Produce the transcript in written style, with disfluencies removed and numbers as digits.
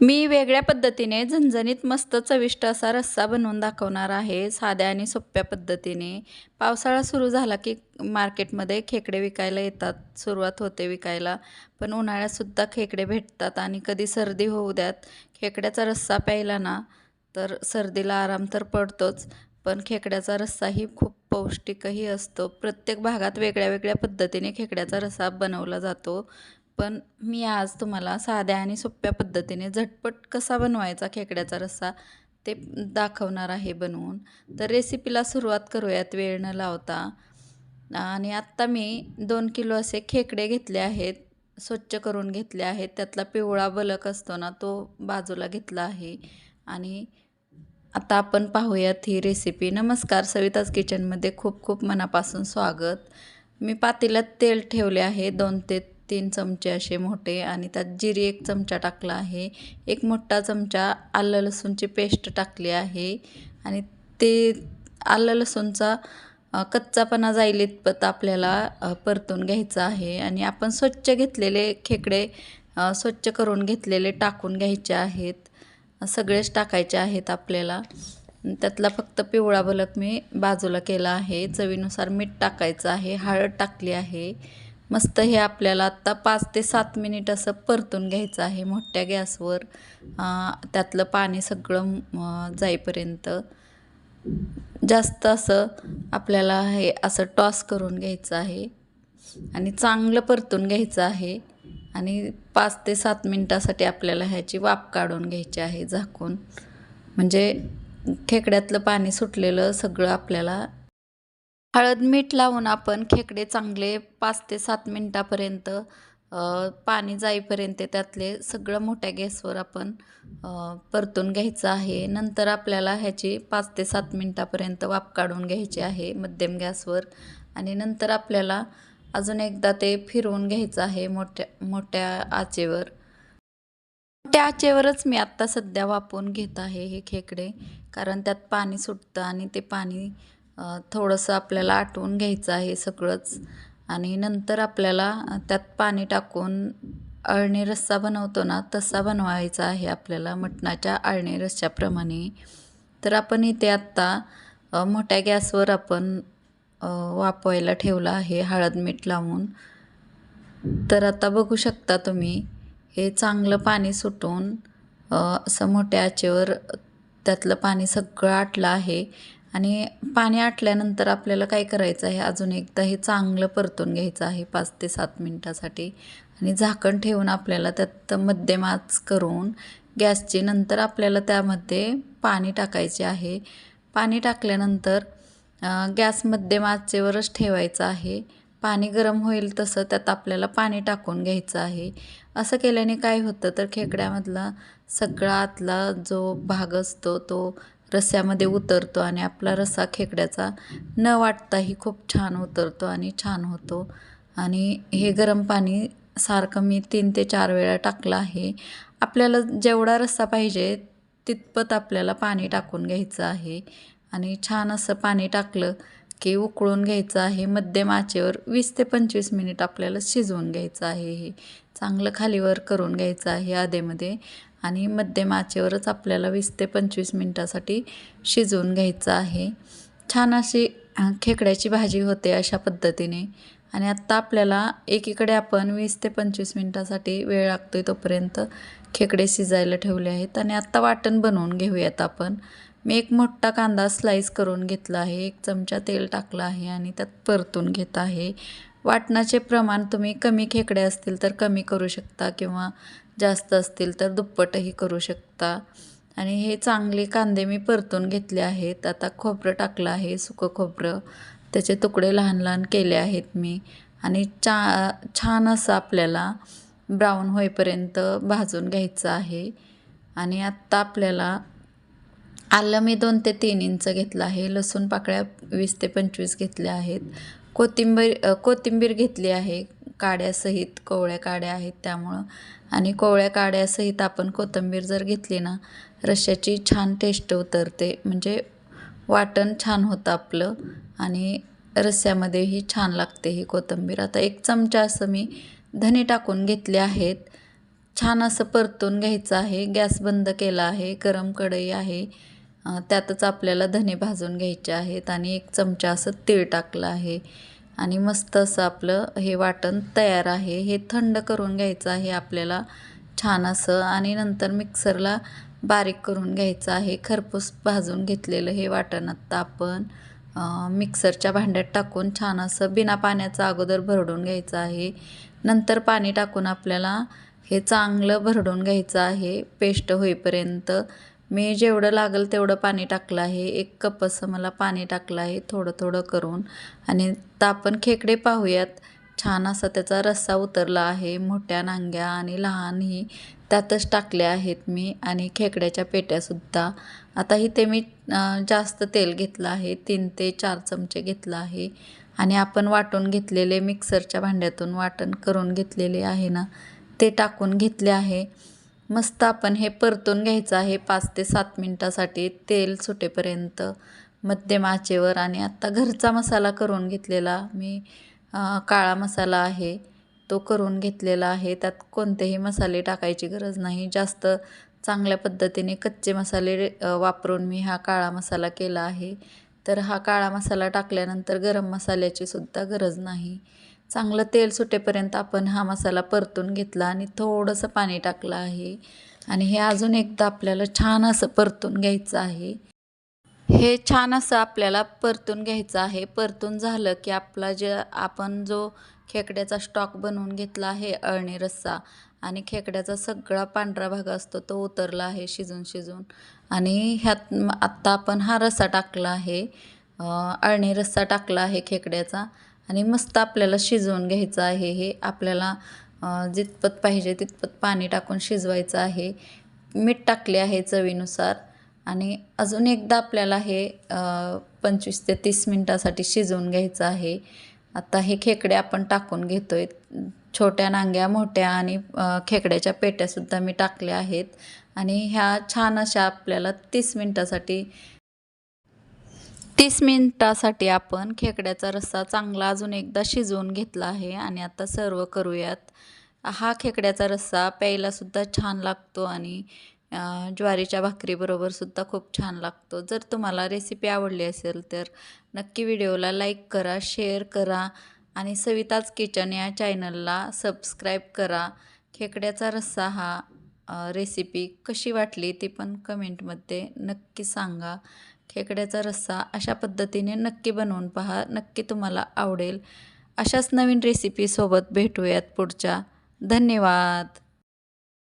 मी वेगळ्या पद्धतीने झणझणीत मस्त चविष्ट असा रस्सा बनवून दाखवणार आहे, साध्या आणि सोप्या पद्धतीने. पावसाळा सुरू झाला की मार्केटमध्ये खेकडे विकायला येतात, सुरुवात होते विकायला. पण उन्हाळ्यातसुद्धा खेकडे भेटतात आणि कधी सर्दी होऊ द्यात, खेकड्याचा रस्सा प्यायला ना, तर सर्दीला आराम तर पडतोच. पण खेकड्याचा रस्साही खूप पौष्टिकही असतो. प्रत्येक भागात वेगळ्या वेगळ्या पद्धतीने खेकड्याचा रस्सा बनवला जातो. पण मी आज तुम्हाला साध्या आणि सोप्या पद्धतीने झटपट कसा बनवायचा खेकड्याचा रस्सा ते दाखवणार आहे बनवून. तर रेसिपीला सुरुवात करूयात वेळ न लावता. आणि आत्ता मी 2 किलो असे खेकडे घेतले आहेत, स्वच्छ करून घेतले आहेत. त्यातला पिवळा बलक असतो ना, तो बाजूला घेतला आहे. आणि आता आपण पाहूयात ही रेसिपी. नमस्कार, सविताज किचनमध्ये खूप खूप मनापासून स्वागत. मी पातेल्यात तेल ठेवले आहे 2 ते 3 चमचे असे मोठे आणि त्यात जिरे 1 चमचा टाकला आहे. 1 मोठा चमचा आलं लसूणची पेस्ट टाकली आहे आणि ते आलं लसूणचा कच्चापणा जाईल इतपत आपल्याला परतून घ्यायचं आहे. आणि आपण स्वच्छ घेतलेले खेकडे स्वच्छ करून घेतलेले टाकून घ्यायचे आहेत. सगळेच टाकायचे आहेत आपल्याला. त्यातला फक्त पिवळा बलक मी बाजूला केला आहे. चवीनुसार मीठ टाकायचं आहे, हळद टाकली आहे. मस्त हे आपल्याला आत्ता 5 ते 7 मिनिट असं परतून घ्यायचं आहे मोठ्या गॅसवर, त्यातलं पाणी सगळं जाईपर्यंत. जास्त असं आपल्याला हे असं टॉस करून घ्यायचं आहे आणि चांगलं परतून घ्यायचं आहे. आणि 5 ते 7 मिनटासाठी आपल्याला ह्याची वाफ काढून घ्यायची आहे झाकून. म्हणजे खेकड्यातलं पाणी सुटलेलं सगळं आपल्याला. हळद मीठ लावून आपण खेकडे चांगले 5 ते 7 मिनटापर्यंत पाणी जाईपर्यंत त्यातले सगळं मोठ्या गॅसवर आपण परतून घ्यायचं आहे. नंतर आपल्याला ह्याची 5 ते 7 मिनटापर्यंत वाफ काढून घ्यायची आहे मध्यम गॅसवर. आणि नंतर आपल्याला अजून एकदा ते फिरवून घ्यायचं आहे मोठ्या मोठ्या आचेवर. मोठ्या आचेवरच मी आत्ता सध्या वाफवून घेत आहे हे खेकडे, कारण त्यात पाणी सुटतं आणि ते पाणी थोडंसं आपल्याला आटवून घ्यायचं आहे सगळंच. आणि नंतर आपल्याला त्यात पाणी टाकून अळणी रस्सा बनवतो ना, तसा बनवायचा आहे आपल्याला मटणाच्या अळणी रस्स्याप्रमाणे. तर आपण इथे आत्ता मोठ्या गॅसवर आपण वाफवायला ठेवलं आहे हळद मीठ लावून. तर आता बघू शकता तुम्ही, हे चांगलं पाणी सुटून असं मोठ्या आचेवर त्यातलं पाणी सगळं आटलं आहे. आणि पाणी आटल्यानंतर आपल्याला काय करायचं आहे, अजून एकदा हे चांगलं परतून घ्यायचं आहे 5 ते 7 मिनटासाठी. आणि झाकण ठेवून आपल्याला त्यात मध्यम आच करून गॅसची, नंतर आपल्याला त्यामध्ये पाणी टाकायचे आहे. पाणी टाकल्यानंतर गॅस मध्यम आचेवरच ठेवायचा आहे. पाणी गरम होईल तसं त्यात आपल्याला पाणी टाकून घ्यायचं आहे. असं केल्याने काय होतं, तर खेकड्यामधला सगळा आतला जो भाग असतो तो रस्स्यामध्ये उतरतो आणि आपला रस्सा खेकड्याचा न वाटताही खूप छान उतरतो आणि छान होतो. आणि हे गरम पाणी सारखं मी 3 ते 4 वेळा टाकलं आहे. आपल्याला जेवढा रस्सा पाहिजे तितपत आपल्याला पाणी टाकून घ्यायचं आहे. आणि छान असं पाणी टाकलं की उकळून घ्यायचं आहे मध्यम आचेवर. 20 ते 25 मिनिट आपल्याला शिजवून घ्यायचं आहे. हे चांगलं खालीवर करून घ्यायचं आहे आधेमध्ये आणि मध्यम आचेवरच आपल्याला 20 ते 25 मिनटासाठी शिजवून घ्यायचं आहे. छान अशी खेकड्याची भाजी होते अशा पद्धतीने. आणि आत्ता आपल्याला एकीकडे आपण 20 ते 25 मिनटासाठी वेळ लागतो आहे तोपर्यंत खेकडे शिजायला ठेवले आहेत. आणि आत्ता वाटण बनवून घेऊयात आपण. मी 1 मोठा कांदा स्लाईस करून घेतला आहे, 1 चमचा तेल टाकलं आहे आणि त्यात परतून घेत आहे. वाटणाचे प्रमाण तुम्ही कमी खेकडे असतील तर कमी करू शकता किंवा जास्त असतील तर दुप्पटही करू शकता. आणि हे चांगले कांदे मी परतून घेतले आहेत. आता खोबरं टाकलं आहे, सुकं खोबरं. त्याचे तुकडे लहान लहान केले आहेत मी. आणि छान असं आपल्याला ब्राऊन होईपर्यंत भाजून घ्यायचं आहे. आणि आत्ता आपल्याला आलं मी 2 ते 3 इंच घेतलं आहे. लसूण पाकळ्या 20 ते 25 घेतल्या आहेत. कोथिंबीर घेतली आहे काड्यासहित, कोवळ्या काड्या आहेत त्यामुळं. आणि कोवळ्या काड्यासहित आपण कोथिंबीर जर घेतली ना, रश्श्याची छान टेस्ट उतरते, म्हणजे वाटण छान होतं आपलं आणि रस्स्यामध्येही छान लागते ही कोथिंबीर. आता 1 चमचा असं मी धने टाकून घेतले आहेत. छान असं परतून घ्यायचं आहे. गॅस बंद केला आहे. गरम कढई आहे. त्यातच आपल्याला धने भाजून घ्यायचे आहेत आणि 1 चमचा असं तीळ टाकलं आहे आणि मस्त असं आपलं हे वाटण तयार आहे. हे थंड करून घ्यायचं आहे आपल्याला छान असं आणि नंतर मिक्सरला बारीक करून घ्यायचं आहे. खरपूस भाजून घेतलेलं हे वाटण आत्ता आपण मिक्सरच्या भांड्यात टाकून छान असं बिना पाण्याचं अगोदर भरडून घ्यायचं आहे. नंतर पाणी टाकून आपल्याला हे चांगलं भरडून घ्यायचं आहे पेस्ट होईपर्यंत. मी जेवढं लागेल तेवढं पाणी टाकलं आहे. 1 कप असं मला पाणी टाकलं आहे थोडं थोडं करून. आणि आता आपण खेकडे पाहूयात. छान असा त्याचा रस्सा उतरला आहे. मोठ्या नांग्या आणि लहानही त्यातच टाकल्या आहेत मी आणि खेकड्याच्या पेट्यासुद्धा. आता इथे मी जास्त तेल घेतलं आहे. 3 ते 4 चमचे घेतलं आहे आणि आपण वाटून घेतलेले मिक्सरच्या भांड्यातून वाटण करून घेतलेले आहे ना, ते टाकून घेतले आहे. मस्त आपण हे परतून घ्यायचं आहे 5 ते 7 मिनिटासाठी तेल सुटेपर्यंत मध्यम आचेवर. आणि आत्ता घरचा मसाला करून घेतलेला मी काळा मसाला आहे तो करून घेतलेला आहे. त्यात कोणतेही मसाले टाकायची गरज नाही. जास्त चांगल्या पद्धतीने कच्चे मसाले वापरून मी हा काळा मसाला केला आहे. तर हा काळा मसाला टाकल्यानंतर गरम मसाल्याची सुद्धा गरज नाही. चांगलं तेल सुटेपर्यंत आपण हा मसाला परतून घेतला आणि थोडंसं पाणी टाकलं आहे आणि हे अजून एकदा आपल्याला छान असं परतून घ्यायचं आहे. हे छान असं आपल्याला परतून घ्यायचं आहे. परतून झालं की आपला आपण जो खेकड्याचा स्टॉक बनवून घेतला आहे अळणी रस्सा आणि खेकड्याचा सगळा पांढरा भाग असतो तो उतरला आहे शिजून शिजून. आणि ह्यात आत्ता आपण हा रस्सा टाकला आहे. अळणी रस्सा टाकला आहे खेकड्याचा आणि मस्त आपल्याला शिजवून घ्यायचं आहे. हे आपल्याला जितपत पाहिजे तितपत पाणी टाकून शिजवायचं आहे. मीठ टाकले आहे चवीनुसार आणि अजून एकदा आपल्याला हे 25 ते 30 मिनटासाठी शिजवून घ्यायचं आहे. आता हे खेकडे आपण टाकून घेतोय. छोट्या नांग्या, मोठ्या आणि खेकड्याच्या पेट्यासुद्धा मी टाकल्या आहेत आणि ह्या छान अशा आपल्याला 30 मिनिटासाठी आपण खेकड्याचा रस्सा चांगला अजून एकदा शिजवून घेतला आहे आणि आता सर्व करूयात. हा खेकड्याचा रस्सा प्यायलासुद्धा छान लागतो आणि ज्वारीच्या भाकरीबरोबरसुद्धा खूप छान लागतो. जर तुम्हाला रेसिपी आवडली असेल तर नक्की व्हिडिओला लाईक करा, शेअर करा आणि सविताज किचन या चॅनलला सबस्क्राईब करा. खेकड्याचा रस्सा हा रेसिपी कशी वाटली ती पण कमेंटमध्ये नक्की सांगा. खेकड्याचा रस्सा अशा पद्धतीने नक्की बनवून पहा. नक्की तुम्हाला आवडेल. अशाच नवीन रेसिपीसोबत भेटूयात पुढच्या. धन्यवाद.